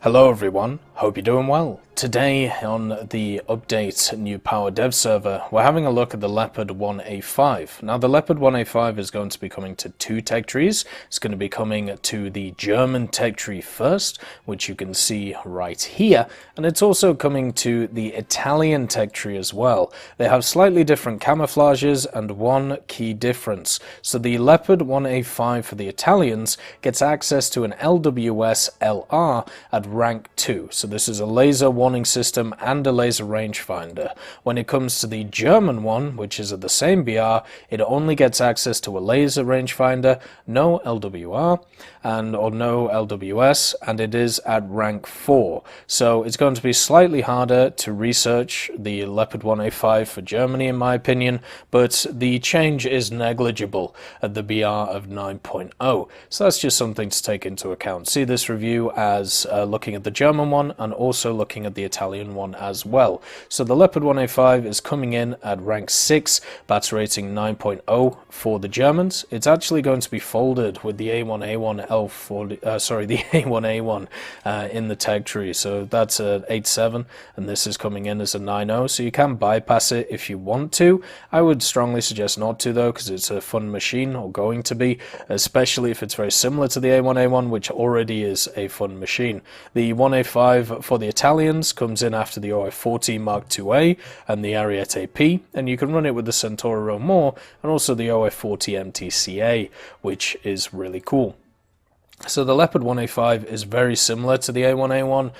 Hello everyone, hope you're doing well. Today on the update new power dev server, we're having a look at the Leopard 1A5. Now the Leopard 1A5 is going to be coming to two tech trees. It's going to be coming to the German tech tree first, which you can see right here, and it's also coming to the Italian tech tree as well. They have slightly different camouflages and one key difference. So the Leopard 1A5 for the Italians gets access to an LWS LR at rank 2. So this is a laser warning system and a laser rangefinder. When it comes to the German one, which is at the same BR, it only gets access to a laser rangefinder, no LWR or no LWS, and it is at rank 4. So it's going to be slightly harder to research the Leopard 1A5 for Germany in my opinion, but the change is negligible at the BR of 9.0. So that's just something to take into account. See this review as looking at the German one and also looking at the Italian one as well. So the Leopard 1A5 is coming in at rank 6, battery rating 9.0 for the Germans. It's actually going to be folded with the A1A1 the A1A1 in the tag tree. So that's a 8.7 and this is coming in as a 9.0. So you can bypass it if you want to. I would strongly suggest not to though, because it's a fun machine, or going to be, especially if it's very similar to the A1A1, which already is a fun machine. The 1A5 for the Italians comes in after the OF40 Mark IIA and the Ariete P, and you can run it with the Centauro More and also the OF40 MTCA, which is really cool. So the Leopard 1A5 is very similar to the A1A1,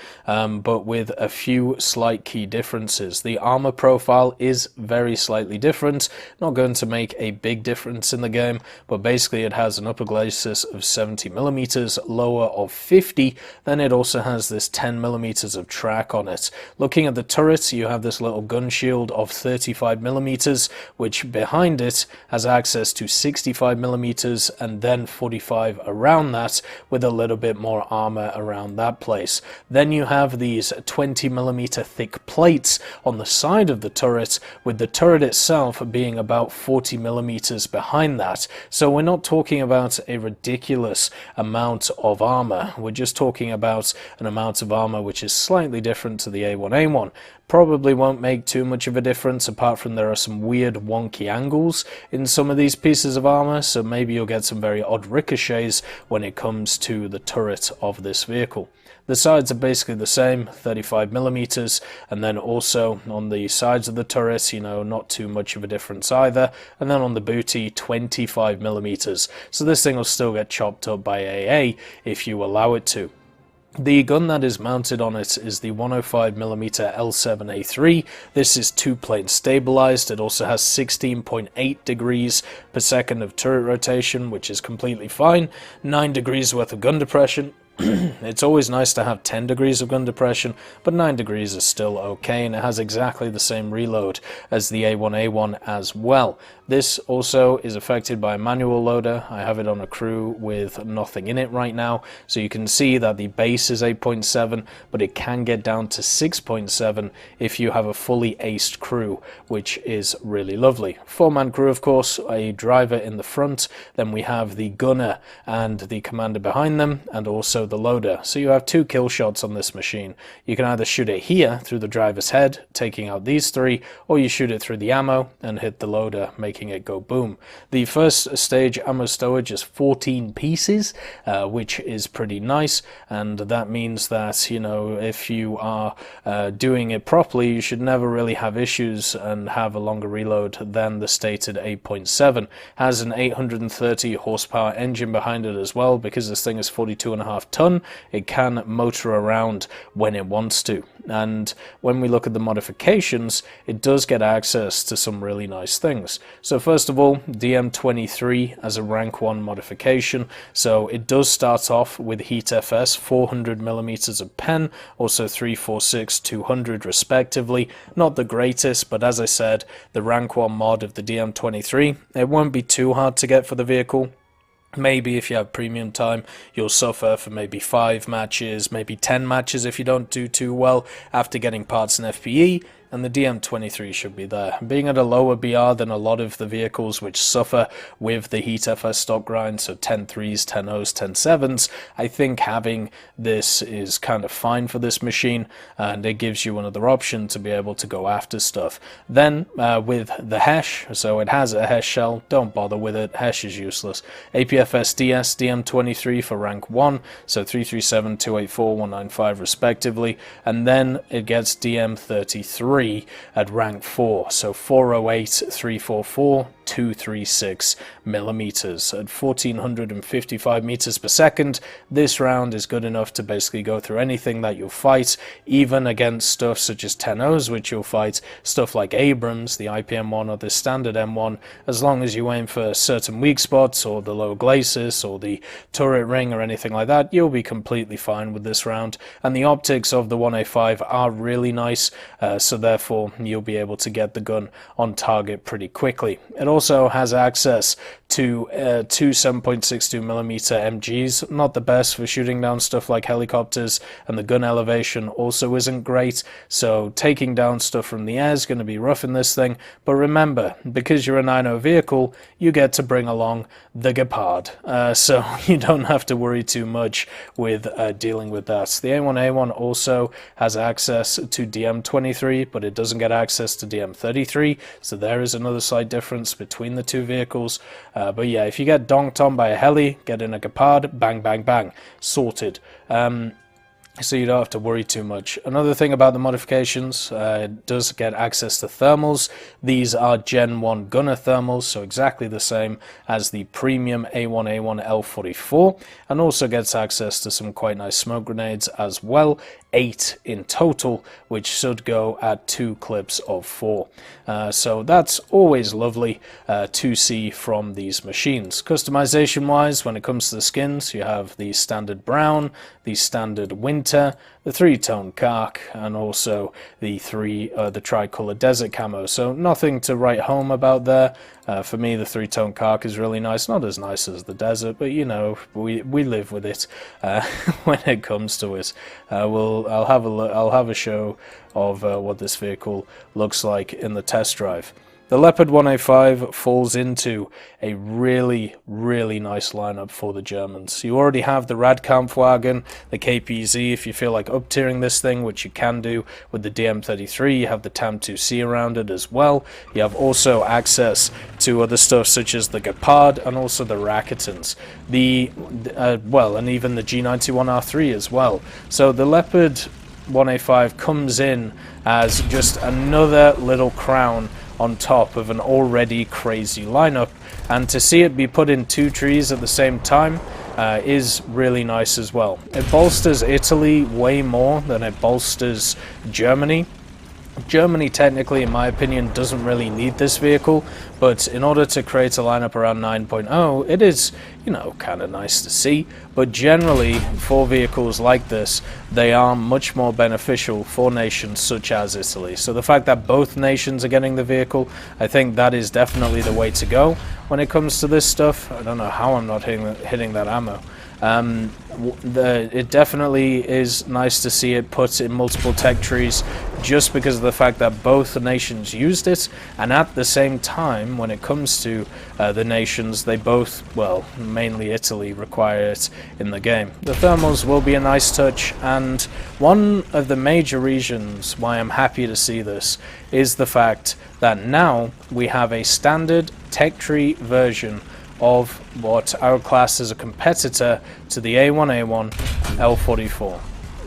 but with a few slight key differences. The armor profile is very slightly different, not going to make a big difference in the game, but basically it has an upper glacis of 70mm, lower of 50, then it also has this 10mm of track on it. Looking at the turret, you have this little gun shield of 35mm, which behind it has access to 65mm and then 45 around that, with a little bit more armor around that place. Then you have these 20mm thick plates on the side of the turret, with the turret itself being about 40mm behind that. So we're not talking about a ridiculous amount of armor, we're just talking about an amount of armor which is slightly different to the A1A1. Probably won't make too much of a difference, apart from there are some weird wonky angles in some of these pieces of armor, so maybe you'll get some very odd ricochets when it comes to the turret of this vehicle. The sides are basically the same, 35mm, and then also on the sides of the turret, not too much of a difference either, and then on the booty, 25mm. So this thing will still get chopped up by AA if you allow it to. The gun that is mounted on it is the 105mm L7A3. This is two-plane stabilized. It also has 16.8 degrees per second of turret rotation, which is completely fine. 9 degrees worth of gun depression. It's always nice to have 10 degrees of gun depression, but 9 degrees is still okay, and it has exactly the same reload as the A1A1 as well. This also is affected by a manual loader. I have it on a crew with nothing in it right now, so you can see that the base is 8.7, but it can get down to 6.7 if you have a fully aced crew, which is really lovely. 4-man crew, of course, a driver in the front, then we have the gunner and the commander behind them, and also the loader. So you have 2 kill shots on this machine. You can either shoot it here through the driver's head, taking out these 3, or you shoot it through the ammo and hit the loader, making it go boom. The first stage ammo stowage is 14 pieces, which is pretty nice, and that means that, if you are doing it properly, you should never really have issues and have a longer reload than the stated 8.7. Has an 830 horsepower engine behind it as well, because this thing is 42.5 ton. It can motor around when it wants to, and when we look at the modifications, it does get access to some really nice things. So first of all, DM23 as a rank 1 modification. So it does start off with Heat FS 400mm of pen, also 346, 200 respectively. Not the greatest, but as I said, the rank 1 mod of the DM23, it won't be too hard to get for the vehicle. Maybe if you have premium time, you'll suffer for maybe 5 matches, maybe 10 matches if you don't do too well after getting parts in FPE. and the DM23 should be there. Being at a lower BR than a lot of the vehicles which suffer with the Heat FS stock grind, so 10.3s, 10.0s, 10.7s, I think having this is kind of fine for this machine, and it gives you another option to be able to go after stuff. Then with the Hesh, so it has a Hesh shell, don't bother with it, Hesh is useless. APFS DS, DM23 for rank 1, so 337, 284, 195 respectively, and then it gets DM33 at rank 4, so 408, 344, 236 millimeters at 1455 meters per second. This round is good enough to basically go through anything that you'll fight, even against stuff such as 10.0s, which you'll fight, stuff like Abrams, the IPM1 or the standard M1, as long as you aim for certain weak spots or the low glacis or the turret ring or anything like that, you'll be completely fine with this round. And the optics of the 1A5 are really nice, so therefore you'll be able to get the gun on target pretty quickly. It also has access to two 7.62mm MGs, not the best for shooting down stuff like helicopters, and the gun elevation also isn't great, so taking down stuff from the air is going to be rough in this thing. But remember, because you're a 9.0 vehicle, you get to bring along the Gepard, so you don't have to worry too much with dealing with that. The A1A1 also has access to DM23, but it doesn't get access to DM33, so there is another slight difference between the two vehicles. But yeah, if you get donked on by a heli, get in a Gepard, bang, bang, bang, sorted. So you don't have to worry too much. Another thing about the modifications, it does get access to thermals. These are Gen 1 gunner thermals, so exactly the same as the premium A1A1 L44, and also gets access to some quite nice smoke grenades as well, 8 in total, which should go at 2 clips of 4. So that's always lovely to see from these machines. Customization wise, when it comes to the skins, you have the standard brown, the standard winter, the 3-tone Kark, and also the tricolor desert camo. So nothing to write home about there. For me, the 3-tone Kark is really nice. Not as nice as the desert, but you know, we live with it when it comes to it. I'll have a show of what this vehicle looks like in the test drive. The Leopard 1A5 falls into a really, really nice lineup for the Germans. You already have the Radkampfwagen, the KPZ, if you feel like up-tiering this thing, which you can do with the DM33. You have the TAM2C around it as well. You have also access to other stuff such as the Gepard and also the Raketens. And even the G91R3 as well. So the Leopard 1A5 comes in as just another little crown on top of an already crazy lineup, and to see it be put in 2 trees at the same time is really nice as well. It bolsters Italy way more than it bolsters Germany. Germany technically, in my opinion, doesn't really need this vehicle, but in order to create a lineup around 9.0, it is, you know, kind of nice to see. But generally, for vehicles like this, they are much more beneficial for nations such as Italy. So the fact that both nations are getting the vehicle, I think that is definitely the way to go. When it comes to this stuff, I don't know how I'm not hitting that ammo. It definitely is nice to see it put in multiple tech trees, just because of the fact that both nations used it, and at the same time, when it comes to the nations, they both, well, mainly Italy, require it in the game. The thermals will be a nice touch, and one of the major reasons why I'm happy to see this is the fact that now we have a standard tech tree version of what I would class as a competitor to the A1A1 L44.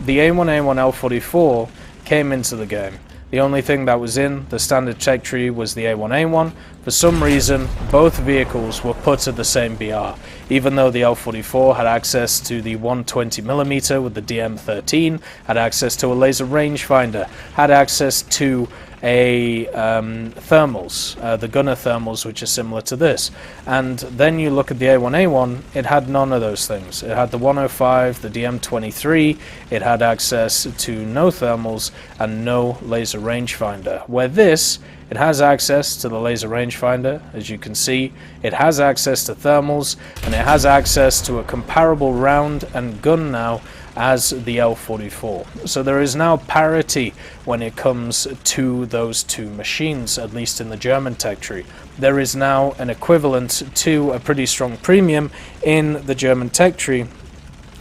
The A1A1 L44 came into the game. The only thing that was in the standard tech tree was the A1A1. For some reason, both vehicles were put at the same BR, even though the L44 had access to the 120mm with the DM13, had access to a laser rangefinder, had access to a thermals, the gunner thermals, which are similar to this. And then you look at the A1A1, it had none of those things. It had the 105, the DM23, it had access to no thermals and no laser rangefinder, where this, it has access to the laser rangefinder, as you can see. It has access to thermals, and it has access to a comparable round and gun now as the L44. So there is now parity when it comes to those two machines, at least in the German tech tree. There is now an equivalent to a pretty strong premium in the German tech tree,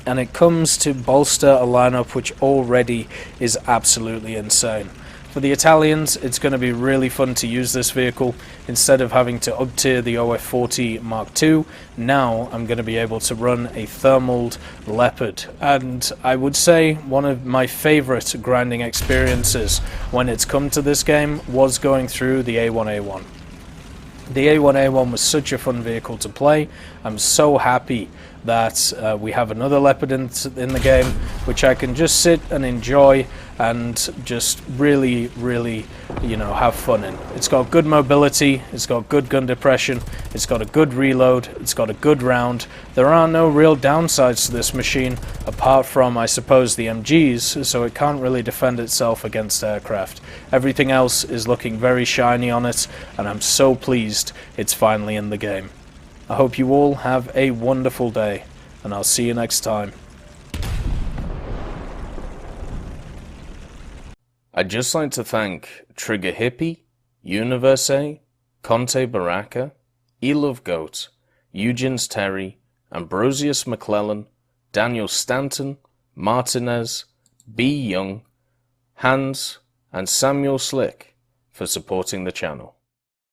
and it comes to bolster a lineup which already is absolutely insane. For the Italians, it's going to be really fun to use this vehicle. Instead of having to up-tier the OF40 Mark II, now I'm going to be able to run a thermaled Leopard. And I would say one of my favorite grinding experiences when it's come to this game was going through the A1A1. The A1A1 was such a fun vehicle to play. I'm so happy that we have another Leopard in the game, which I can just sit and enjoy and just really, you know, have fun in. It's got good mobility, it's got good gun depression, it's got a good reload, it's got a good round. There are no real downsides to this machine, apart from, I suppose, the MGs, so it can't really defend itself against aircraft. Everything else is looking very shiny on it, and I'm so pleased it's finally in the game. I hope you all have a wonderful day, and I'll see you next time. I'd just like to thank Trigger Hippie, Universe, Conte Baraka, Elove Goat, Eugens Terry, Ambrosius McClellan, Daniel Stanton, Martinez, B. Young, Hans, and Samuel Slick for supporting the channel.